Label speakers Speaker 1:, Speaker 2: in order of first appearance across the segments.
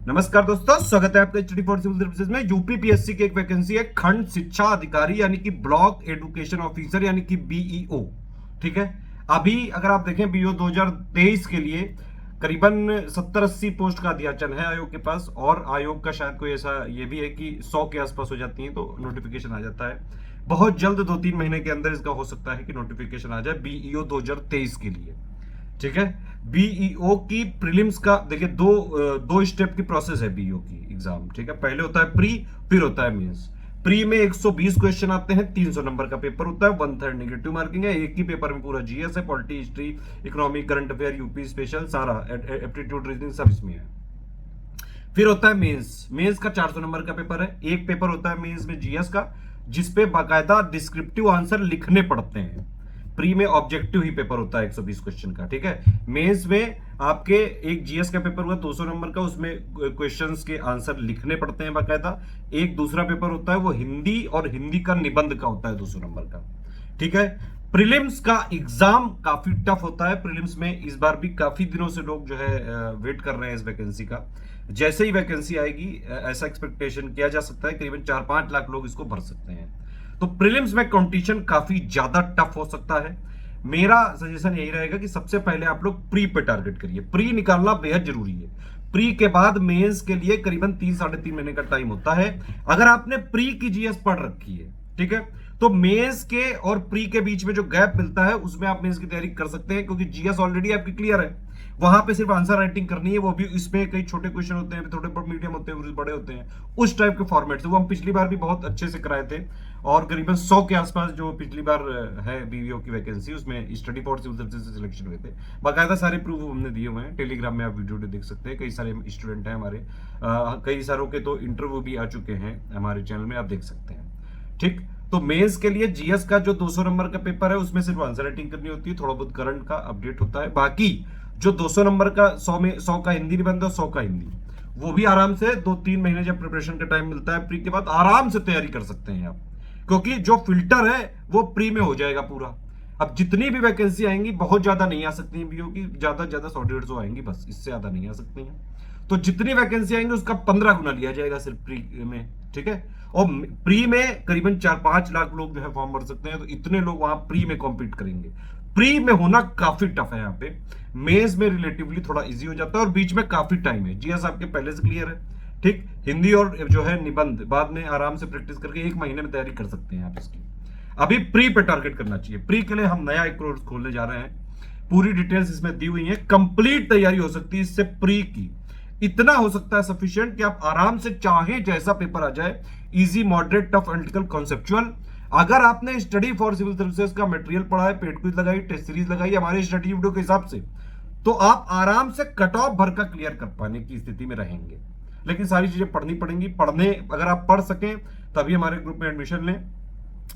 Speaker 1: नमस्कार दोस्तों, स्वागत है आपका स्टडी फॉर सिविल सर्विसेज में। यूपीपीएससी की एक वैकेंसी है खंड शिक्षा अधिकारी यानी कि ब्लॉक एजुकेशन ऑफिसर यानी कि बीईओ। ठीक है, अभी अगर आप देखें बीईओ 2023 के लिए करीबन 70-80 पोस्ट का अध्याचन है आयोग के पास, और आयोग का शायद कोई ऐसा ये भी है कि 100 के आसपास हो जाती है तो नोटिफिकेशन आ जाता है। बहुत जल्द 2-3 महीने के अंदर इसका हो सकता है कि नोटिफिकेशन आ जाए बीईओ 2023 के लिए। ठीक है, बीईओ की प्रीलिम्स का देखिए दो स्टेप की प्रोसेस है बीईओ की एग्जाम। ठीक है, पहले होता है प्री, फिर होता है मेंस। प्री में 120 क्वेश्चन आते हैं, 300 नंबर का पेपर होता है, 1/3 नेगेटिव मार्किंग है। एक ही पेपर में पूरा जीएस है, polity, history, economic, current affair, UP special, सारा एप्टीट्यूड, रीजनिंग सब इसमें है। फिर होता है मेंस। मेंस का 400 नंबर का पेपर है। एक पेपर होता है मेंस में जीएस का, जिसपे बाकायदा डिस्क्रिप्टिव आंसर लिखने पड़ते हैं। प्री में ऑब्जेक्टिव ही पेपर होता है 120 क्वेश्चन का। ठीक है, मेंस में आपके एक जीएस का पेपर हुआ 200 नंबर का, उसमें क्वेश्चंस के आंसर लिखने पड़ते हैं बाकायदा। एक दूसरा पेपर होता है वो हिंदी और हिंदी का निबंध का होता है 200 नंबर का। ठीक है, प्रीलिम्स का एग्जाम काफी टफ होता है। प्रीलिम्स में इस बार भी काफी दिनों से लोग जो है वेट कर रहे हैं इस वैकेंसी का। जैसे ही वैकेंसी आएगी ऐसा एक्सपेक्टेशन किया जा सकता है करीबन 4-5 लाख लोग इसको भर सकते हैं। तो प्रीलिम्स में कंपटीशन काफी ज्यादा टफ हो सकता है। मेरा सजेशन यही रहेगा कि सबसे पहले आप लोग प्री पे टारगेट करिए। प्री निकालना बेहद जरूरी है। प्री के बाद मेंस के लिए करीबन 3-3.5 महीने का टाइम होता है। अगर आपने प्री की जीएस पढ़ रखी है, ठीक है, तो मेंस के और प्री के बीच में जो गैप मिलता है उसमें आप मेंस की तैयारी कर सकते हैं, क्योंकि जीएस ऑलरेडी आपकी क्लियर है। वहां पे सिर्फ आंसर राइटिंग करनी है, वो भी इसमें कई छोटे क्वेश्चन होते हैं, थोड़े मीडियम होते हैं, बड़े होते हैं, उस टाइप के फॉर्मेट से वो हम पिछली बार भी बहुत अच्छे से कराए थे। और करीबन 100 के आसपास जो पिछली बार है बीवीओ की वैकेंसी, उसमें स्टडी फॉर सिविल सर्विसेज से सिलेक्शन हुए थे। बाकायदा सारे प्रूफ हमने दिए हुए हैं, टेलीग्राम में आप वीडियो देख सकते हैं। कई सारे स्टूडेंट हैं हमारे, कई सारों के तो इंटरव्यू भी आ चुके हैं हमारे चैनल में, आप देख सकते हैं। ठीक, तो मेंस के लिए जीएस का जो 200 नंबर का पेपर है उसमें सिर्फ आंसर राइटिंग करनी होती है, थोड़ा बहुत करंट का अपडेट होता है। बाकी जो 200 नंबर का 100 का हिंदी निबंध है, 100 का हिंदी, वो भी आराम से 2-3 महीने जब प्रिपरेशन का टाइम मिलता है प्री के बाद आराम से तैयारी कर सकते हैं आप, क्योंकि जो फिल्टर है वो प्री में हो जाएगा पूरा। अब जितनी भी वैकेंसी आएंगी बहुत ज्यादा नहीं आ सकती हैं बीओ की, ज्यादा 100-150 आएंगी बस, इससे ज्यादा नहीं आ सकती हैं। तो जितनी वैकेंसी आएंगी उसका 15 गुना लिया जाएगा सिर्फ प्री में। ठीक है, और प्री में करीबन 4-5 लाख लोग जो है फॉर्म भर सकते हैं, तो इतने लोग वहां प्री में कॉम्पीट करेंगे। प्री में होना काफी टफ है यहाँ पे। मेंस में रिलेटिवली थोड़ा इजी हो जाता है और बीच में काफी टाइम है। जीएस आपके पहले से क्लियर है। ठीक, हिंदी और जो है निबंध बाद में आराम से प्रैक्टिस करके 1 महीने में तैयारी कर सकते हैं आप इसकी। अभी प्री पे टारगेट करना चाहिए। प्री के लिए हम नया एक कोर्स खोलने जा रहे हैं, पूरी डिटेल्स इसमें दी हुई है। कंप्लीट तैयारी हो सकती है इससे प्री की। इतना हो सकता है सफिशिएंट कि आप आराम से चाहे जैसा पेपर आ जाए, easy, moderate, tough, analytical, conceptual. अगर आपने स्टडी फॉर सिविल सर्विसेज का मटेरियल पढ़ा है, पेड क्विज लगाई, टेस्ट सीरीज लगाई हमारे स्टडी वीडियो के हिसाब से, तो आप आराम से कट ऑफ भर का क्लियर कर पाने की स्थिति में रहेंगे। लेकिन सारी चीजें पढ़नी पड़ेंगी। अगर आप पढ़ सकें तभी हमारे ग्रुप में एडमिशन लें।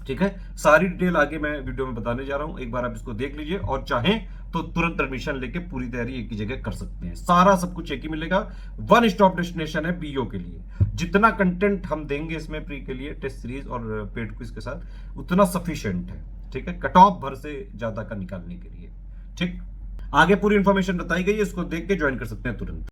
Speaker 1: ठीक है, सारी डिटेल आगे मैं वीडियो में बताने जा रहा हूं, एक बार आप इसको देख लीजिए और चाहें तो तुरंत एडमिशन लेके पूरी तैयारी एक ही जगह कर सकते हैं। सारा सब कुछ एक ही मिलेगा, वन स्टॉप डेस्टिनेशन है बीओ के लिए। जितना कंटेंट हम देंगे इसमें प्री के लिए टेस्ट सीरीज और पेड क्विज के साथ, उतना सफिशिएंट है। ठीक है, कट ऑफ भर से ज्यादा का निकालने के लिए। ठीक, आगे पूरी इंफॉर्मेशन बताई गई है, इसको देख के ज्वाइन कर सकते हैं तुरंत।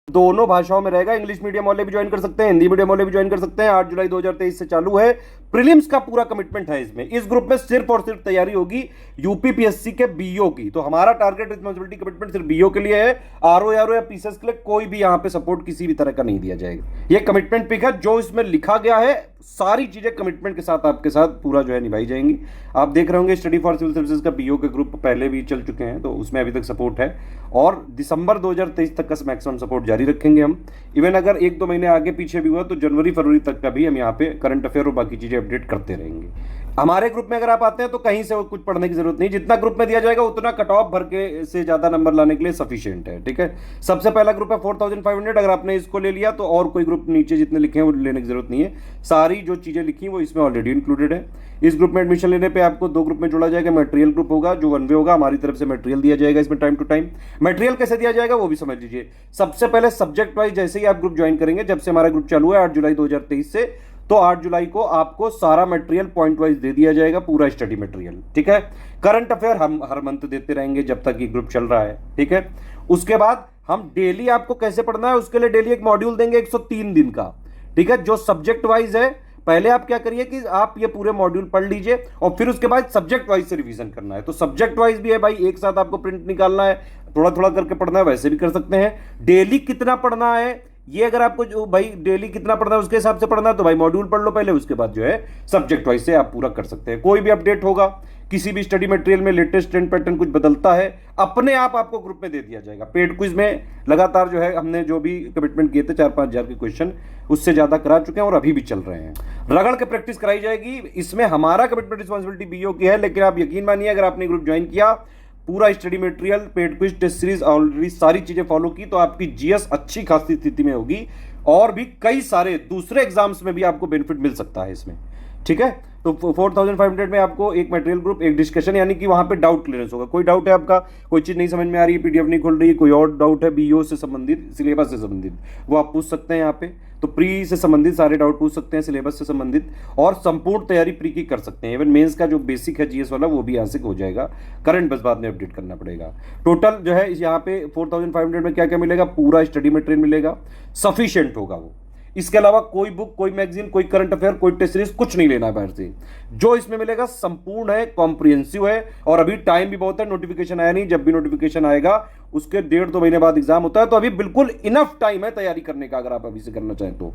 Speaker 2: दोनों भाषाओं में रहेगा। इंग्लिश मीडियम वाले भी ज्वाइन कर सकते हैं, हिंदी मीडियम वाले भी ज्वाइन कर सकते हैं। 8 जुलाई 2023 से चालू है। प्रीलिम्स का पूरा कमिटमेंट है इसमें। इस ग्रुप में सिर्फ और सिर्फ तैयारी होगी यूपीपीएससी के बीओ की। तो हमारा टारगेट, रिस्पांसिबिलिटी, कमिटमेंट सिर्फ बीओ के लिए है। आरओ या पीसीएस के लिए कोई भी यहां पे सपोर्ट किसी भी तरह का नहीं दिया जाएगा। ये कमिटमेंट पिक है, जो इसमें लिखा गया है सारी चीजें कमिटमेंट के साथ आपके साथ पूरा जो है निभाई जाएंगी। आप देख रहे होंगे स्टडी फॉर सिविल सर्विसेज का बीओ के ग्रुप पहले भी चल चुके हैं, तो उसमें अभी तक सपोर्ट है और दिसंबर 2023 तक का मैक्सिमम सपोर्ट जारी रखेंगे हम। इवन अगर 1-2 महीने आगे पीछे भी हुआ तो जनवरी-फरवरी तक का भी हम यहाँ पे करंट अफेयर और बाकी चीजें अपडेट करते रहेंगे। हमारे ग्रुप में अगर आप आते हैं तो कहीं से कुछ पढ़ने की जरूरत नहीं। जितना ग्रुप में दिया जाएगा उतना कट ऑफ भर के से ज्यादा नंबर लाने के लिए सफिशिएंट है। ठीक है, सबसे पहला ग्रुप है 4500। अगर आपने इसको ले लिया तो और कोई ग्रुप नीचे जितने लिखे हैं वो लेने की जरूरत नहीं है। सारी जो चीजें लिखी वो इसमें ऑलरेडी इंक्लूडेड है। इस ग्रुप में एडमिशन लेने पे आपको 2 ग्रुप में जोड़ा जाएगा। मटेरियल ग्रुप होगा जो 1 वे होगा, हमारी तरफ से मटेरियल दिया जाएगा इसमें टाइम टू टाइम। मटेरियल कैसे दिया जाएगा वो भी समझ लीजिए। सबसे पहले सब्जेक्ट वाइज जैसे ही आप ग्रुप ज्वाइन करेंगे, जब से हमारा ग्रुप चालू है 8 जुलाई 2023 से, तो 8 जुलाई को आपको सारा मटेरियल पॉइंट वाइज दे दिया जाएगा, पूरा स्टडी मटेरियल, ठीक है। करंट अफेयर हम हर मंथ देते रहेंगे जब तक ये ग्रुप चल रहा है, ठीक है। उसके बाद हम डेली आपको कैसे पढ़ना है उसके लिए डेली एक मॉड्यूल देंगे 103 दिन का, ठीक है, जो सब्जेक्ट वाइज है। पहले आप क्या करिए कि आप ये पूरे मॉड्यूल पढ़ लीजिए और फिर उसके बाद सब्जेक्ट वाइज से रिवीजन करना है। तो सब्जेक्ट वाइज भी है भाई, एक साथ आपको प्रिंट निकालना है, थोड़ा थोड़ा करके पढ़ना है, वैसे भी कर सकते हैं। डेली कितना पढ़ना है ये अगर आपको जो भाई डेली कितना पढ़ना है उसके हिसाब से पढ़ना है तो भाई मॉड्यूल पढ़ लो पहले, उसके बाद जो है सब्जेक्ट वाइज से आप पूरा कर सकते हैं। कोई भी अपडेट होगा, किसी भी स्टडी मटेरियल में लेटेस्ट ट्रेंड पैटर्न कुछ बदलता है, अपने आप आपको ग्रुप में दे दिया जाएगा। पेड क्विज में लगातार जो है हमने जो भी कमिटमेंट किए थे 4-5 हजार के क्वेश्चन उससे ज्यादा करा चुके हैं और अभी भी चल रहे हैं। रगड़ के प्रैक्टिस कराई जाएगी। इसमें हमारा कमिटमेंट रिस्पॉन्सिबिलिटी बीओ की है, लेकिन आप यकीन मानिए अगर आपने ग्रुप ज्वाइन किया, पूरा study material, paid quiz, test series already सारी चीजें फॉलो की, तो आपकी जीएस अच्छी खासी स्थिति में होगी और भी कई सारे दूसरे एग्जाम्स में भी आपको बेनिफिट मिल सकता है इसमें, ठीक है। तो 4500 में आपको एक मटेरियल ग्रुप, एक डिस्कशन, यानी कि वहां पे डाउट क्लियरेंस होगा। कोई डाउट है आपका, कोई चीज नहीं समझ में आ रही है, पीडीएफ नहीं खुल रही है, कोई और डाउट है बीओ से संबंधित, सिलेबस से संबंधित, वो आप पूछ सकते हैं यहाँ पे। तो प्री से संबंधित सारे डाउट पूछ सकते हैं, सिलेबस से संबंधित, और संपूर्ण तैयारी प्री की कर सकते हैं। इवन मेंस का जो बेसिक है जीएस वाला वो भी यहाँ से हो जाएगा, करंट बस बाद में अपडेट करना पड़ेगा। टोटल जो है यहाँ पे 4500 में क्या क्या मिलेगा, पूरा स्टडी मटेरियल मिलेगा, सफिशिएंट होगा वो। इसके अलावा कोई बुक, कोई मैगजीन, कोई करंट अफेयर, कोई टेस्ट सीरीज कुछ नहीं लेना है बाहर से। जो इसमें मिलेगा संपूर्ण है, कॉम्प्रिहेंसिव है, और अभी टाइम भी बहुत है, नोटिफिकेशन आया नहीं। जब भी नोटिफिकेशन आएगा उसके 1.5-2 महीने बाद एग्जाम होता है, तो अभी बिल्कुल इनफ टाइम है तैयारी करने का, अगर आप अभी से करना चाहें तो,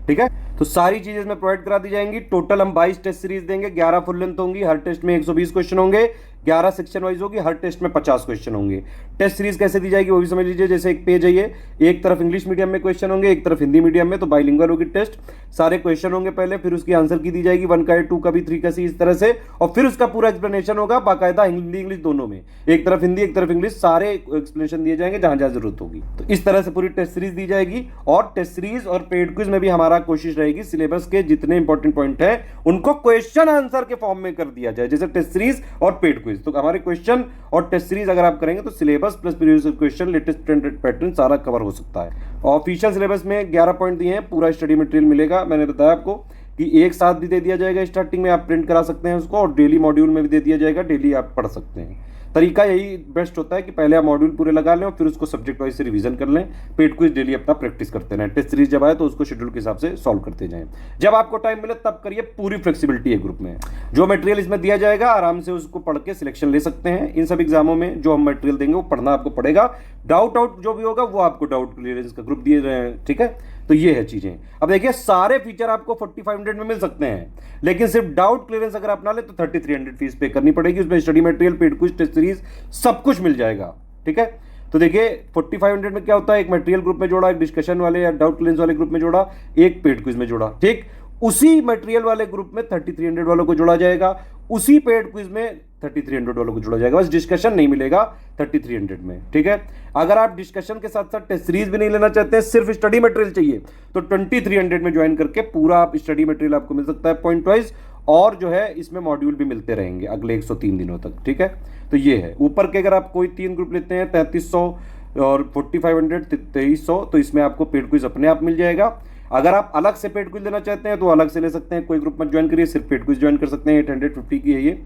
Speaker 2: ठीक है। तो सारी चीजें इसमें प्रोवाइड करा दी जाएंगी। टोटल हम 22 टेस्ट सीरीज देंगे, 11 फुल लेंथ होंगी, हर टेस्ट में 120 क्वेश्चन होंगे, 11 सेक्शन वाइज होगी, हर टेस्ट में 50 क्वेश्चन होंगे। टेस्ट सीरीज कैसे दी जाएगी वो भी समझ लीजिए। जैसे एक पेज है ये, एक तरफ इंग्लिश मीडियम में क्वेश्चन होंगे, एक तरफ हिंदी मीडियम में, तो बाइलिंगुअल होगी टेस्ट। सारे क्वेश्चन होंगे पहले, फिर उसकी आंसर की दी जाएगी, 1 का 2 का भी 3 का सी, इस तरह से, और फिर उसका पूरा एक्सप्लेनेशन होगा बाकायदा, हिंदी इंग्लिश दोनों में, एक तरफ हिंदी एक तरफ इंग्लिश, सारे एक्सप्लेनेशन दिए जाएंगे जहां जहां जरूरत होगी। तो इस तरह से पूरी टेस्ट सीरीज दी जाएगी। और टेस्ट सीरीज और पेड क्विज में भी हमारा कोशिश रहेगी सिलेबस के जितने इंपॉर्टेंट पॉइंट है उनको क्वेश्चन आंसर के फॉर्म में कर दिया जाए, जैसे टेस्ट सीरीज और पेड क्विज। तो हमारे क्वेश्चन और टेस्ट सीरीज अगर आप करेंगे तो syllabus plus previous question, latest trend pattern सारा कवर हो सकता है। ऑफिशियल सिलेबस में 11 पॉइंट दिए हैं, पूरा स्टडी मटेरियल मिलेगा। मैंने बताया आपको कि एक साथ भी दे दिया जाएगा, स्टार्टिंग में आप प्रिंट करा सकते हैं उसको, और डेली मॉड्यूल में भी दे दिया जाएगा, डेली आप पढ़ सकते हैं। तरीका यही बेस्ट होता है कि पहले आप मॉड्यूल पूरे लगा लें और फिर उसको सब्जेक्ट वाइज से रिवीजन कर लें। पेड क्विज डेली अपना प्रैक्टिस करते रहें, टेस्ट सीरीज जब आए तो उसको शेड्यूल के हिसाब से सॉल्व करते जाएं। जब आपको टाइम मिले तब करिए, पूरी फ्लेक्सिबिलिटी है ग्रुप में। जो मटेरियल इसमें दिया जाएगा आराम से उसको पढ़ के सिलेक्शन ले सकते हैं। इन सब एग्जामों में जो हम मटेरियल देंगे वो पढ़ना आपको पड़ेगा। डाउट आउट जो भी होगा वो आपको डाउट क्लियरेंस का ग्रुप दिए रहे हैं, ठीक है। तो ये है चीजें। अब देखिए सारे फीचर आपको 4500 में मिल सकते हैं, लेकिन सिर्फ डाउट क्लियरेंस अगर अपना ले तो 3300 फीस पे करनी पड़ेगी। उसमें study material, paid quiz, test series सब कुछ मिल जाएगा, ठीक है। तो देखिए 4500 में क्या होता है, एक मटेरियल ग्रुप में जोड़ा, एक डिस्कशन वाले या डाउट क्लियरेंस वाले ग्रुप में जोड़ा, एक पेड क्विज में जोड़ा, ठीक। उसी मटेरियल वाले ग्रुप में 3300 वालों को जोड़ा जाएगा, उसी पेड क्विज में 3300 वालों को जोड़ा जाएगा। बस डिस्कशन नहीं मिलेगा 3300 में, ठीक है। अगर आप डिस्कशन के साथ साथ टेस्ट सीरीज भी नहीं लेना चाहते हैं, सिर्फ स्टडी मटेरियल चाहिए, तो 2300 में ज्वाइन करके पूरा आप स्टडी मटेरियल आपको मिल सकता है पॉइंट वाइज, और जो है इसमें मॉड्यूल भी मिलते रहेंगे अगले 103 दिनों तक, ठीक है। तो ये है। ऊपर के अगर आप कोई 3 ग्रुप लेते हैं 3300 और 4500 2300, तो इसमें आपको पेड क्विज अपने आप मिल जाएगा। अगर आप अलग से पेड क्विज लेना चाहते हैं तो अलग से ले सकते हैं, कोई ग्रुप में ज्वाइन करिए, सिर्फ पेड क्विज ज्वाइन कर सकते हैं। 850 की है ये।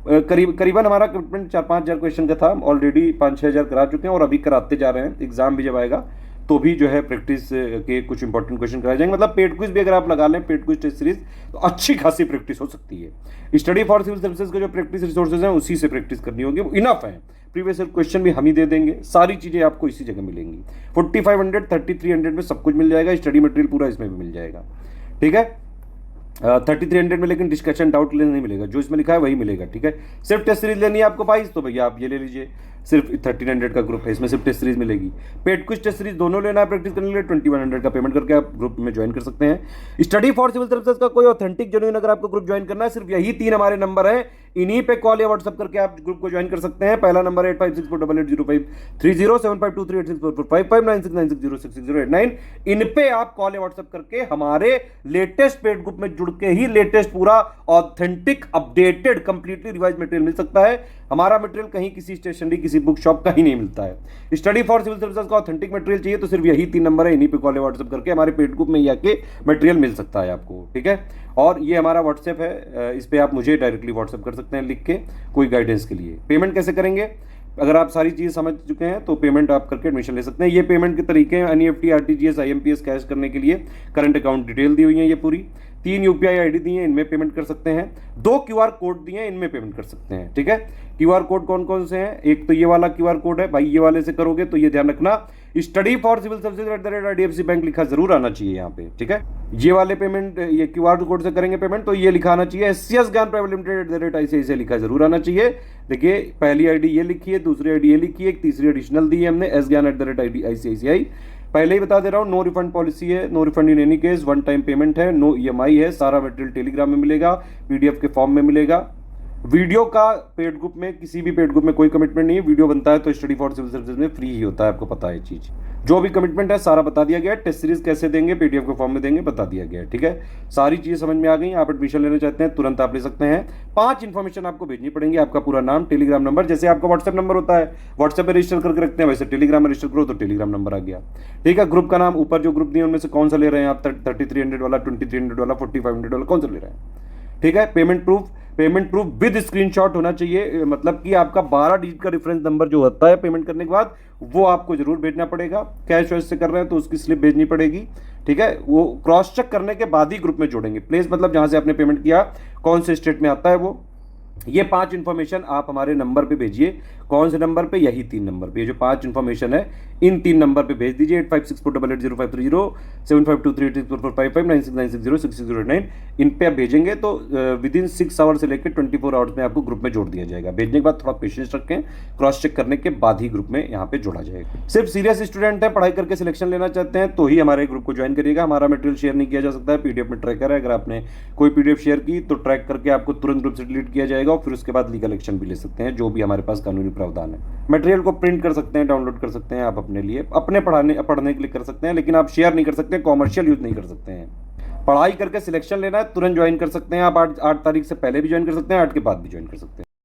Speaker 2: करीबन हमारा कमिटमेंट 4-5 हज़ार क्वेश्चन का था, ऑलरेडी 5-6 हज़ार करा चुके हैं और अभी कराते जा रहे हैं। एग्जाम भी जब आएगा तो भी जो है प्रैक्टिस के कुछ इंपॉर्टेंट क्वेश्चन कराए जाएंगे। मतलब पेड क्विज भी अगर आप लगा लें, पेड क्विज टेस्ट सीरीज, तो अच्छी खासी प्रैक्टिस हो सकती है। स्टडी फॉर सिविल सर्विसेज के जो प्रैक्टिस रिसोर्सेज हैं उसी से प्रैक्टिस करनी होगी, वो इनफ है। प्रीवियस क्वेश्चन भी हम ही दे देंगे, सारी चीजें आपको इसी जगह मिलेंगी। 4500 3300 में सब कुछ मिल जाएगा, स्टडी मटेरियल पूरा इसमें भी मिल जाएगा, ठीक है। 3300 में लेकिन डिस्कशन डाउट लेने नहीं मिलेगा, जो इसमें लिखा है वही मिलेगा, ठीक है। सिर्फ टेस्ट सीरीज लेनी है आपको 22, तो भैया आप ये ले लीजिए, सिर्फ 1300 का ग्रुप है, इसमें सिर्फ टेस्ट सीरीज मिलेगी। पेड क्विज टेस्ट सीरीज दोनों लेना है प्रैक्टिस करने के लिए, 2100 का पेमेंट करके आप ग्रुप में ज्वाइन कर सकते हैं। स्टडी फॉर सिविल सर्विसेज का कोई ऑथेंटिक जेन्युइन अगर आपको ग्रुप ज्वाइन करना है, सिर्फ यही 3 हमारे नंबर है, इन्हीं पे कॉल या व्हाट्सएप करके आप ग्रुप को ज्वाइन कर सकते हैं। पहला नंबर है 8564880530, 7523864455, 9696066089। इन पे आप कॉल या व्हाट्सएप करके हमारे लेटेस्ट पेड ग्रुप में जुड़ के ही लेटेस्ट पूरा authentic updated completely revise material मिल सकता है। हमारा मटेरियल कहीं किसी स्टेशनरी किसी बुक शॉप का ही नहीं मिलता है। स्टडी फॉर सिविल सर्विसेज का ऑथेंटिक मटेरियल चाहिए तो सिर्फ यही 3 नंबर है, इन्हीं पे कॉल व्हाट्सएप करके हमारे पेड ग्रुप में ही आके मटेरियल मिल सकता है आपको, ठीक है। और ये हमारा व्हाट्सएप है, इस पर आप मुझे डायरेक्टली व्हाट्सएप कर सकते हैं लिख के कोई गाइडेंस के लिए। पेमेंट कैसे करेंगे, अगर आप सारी चीज़ समझ चुके हैं तो पेमेंट आप करके एडमिशन ले सकते हैं। ये पेमेंट के तरीके हैं NEFT, RTGS, IMPS कैश करने के लिए करंट अकाउंट डिटेल दी हुई है ये पूरी। 3 UPI ID दी है, इनमें पेमेंट कर सकते हैं। 2 QR कोड दिए हैं, इनमें पेमेंट कर सकते हैं, ठीक है। QR कोड कौन कौन से हैं, एक तो ये वाला QR कोड है भाई, ये वाले से करोगे तो ये ध्यान रखना study for civil services @IDFC bank लिखा जरूर आना चाहिए यहाँ पे, ठीक है। ये वाले पेमेंट ये QR कोड से करेंगे पेमेंट तो ये लिखा आना चाहिए SCS ज्ञान प्राइवेट लिमिटेड @ICICI लिखा जरूर आना चाहिए। देखिए पहली ID ये लिखी है, दूसरी ID ये लिखी है, एक तीसरी एडिशनल दी है हमने S ज्ञान @ICICI। पहले ही बता दे रहा हूँ, नो रिफंड पॉलिसी है, no refund in any case, 1 time payment है, नो EMI है, सारा मटेरियल टेलीग्राम में मिलेगा, PDF के फॉर्म में मिलेगा। वीडियो का पेड ग्रुप में किसी भी पेड ग्रुप में कोई कमिटमेंट नहीं है, वीडियो बनता है तो स्टडी फॉर सिविल सर्विसेज में फ्री ही होता है, आपको पता है चीज। जो भी कमिटमेंट है सारा बता दिया गया है, टेस्ट सीरीज कैसे देंगे PDF के फॉर्म में देंगे बता दिया गया है, ठीक है। सारी चीजें समझ में आ गई, आप एडमिशन लेना चाहते हैं तुरंत आप ले सकते हैं। 5 इन्फॉर्मेशन आपको भेजनी पड़ेंगी, आपका पूरा नाम, टेलीग्राम नंबर, जैसे आपका व्हाट्सएप नंबर होता है व्हाट्सएप पे रजिस्टर करके रखते हैं वैसे टेलीग्राम में रजिस्टर करो तो टेलीग्राम नंबर आ गया, ठीक है। ग्रुप का नाम, ऊपर जो ग्रुप दिए उनमें से कौन सा ले रहे हैं आप, 3300 वाला, 2300 वाला, 4500 वाला, कौन सा ले रहे हैं, ठीक है। पेमेंट प्रूफ विद स्क्रीनशॉट होना चाहिए, मतलब कि आपका 12 डिजिट का रेफरेंस नंबर जो होता है पेमेंट करने के बाद वो आपको जरूर भेजना पड़ेगा। कैश वैश से कर रहे हैं तो उसकी स्लिप भेजनी पड़ेगी, ठीक है। वो क्रॉस चेक करने के बाद ही ग्रुप में जोड़ेंगे। प्लेस मतलब जहां से आपने पेमेंट किया कौन से स्टेट में आता है वो। ये 5 इन्फॉर्मेशन आप हमारे नंबर पे भेजिए, कौन से नंबर पे, यही 3 नंबर पे। ये जो 5 इन्फॉर्मेशन है इन 3 नंबर पे भेज दीजिए, 8564880530, 7523864455, 9696066089। इन पे आप भेजेंगे तो विदिन 6 आवर से लेकर 24 आवर्स में आपको ग्रुप में जोड़ दिया जाएगा। भेजने के बाद थोड़ा पेशेंस रखें, क्रॉस चेक करने के बाद ही ग्रुप में यहाँ पे जोड़ा जाएगा। सिर्फ सीरियस स्टूडेंट है, पढ़ाई करके सिलेक्शन लेना चाहते हैं तो ही हमारे ग्रुप को ज्वाइन करिएगा। हमारा मटेरियल शेयर नहीं किया जा सकता है, PDF में ट्रैकर है, अगर आपने कोई PDF शेयर की तो ट्रैक करके आपको तुरंत ग्रुप से डिलीट किया जाएगा और फिर उसके बाद लीगल एक्शन भी ले सकते हैं, जो भी हमारे पास कानूनी प्रावधान है। मटेरियल को प्रिंट कर सकते हैं, डाउनलोड कर सकते हैं, आप अपने लिए अपने पढ़ने के लिए कर सकते हैं, लेकिन आप शेयर नहीं कर सकते, कॉमर्शियल यूज नहीं कर सकते हैं। पढ़ाई करके सिलेक्शन लेना है तुरंत ज्वाइन कर सकते हैं आप, 8 तारीख से पहले भी ज्वाइन कर सकते हैं, 8 के बाद भी ज्वाइन कर सकते हैं।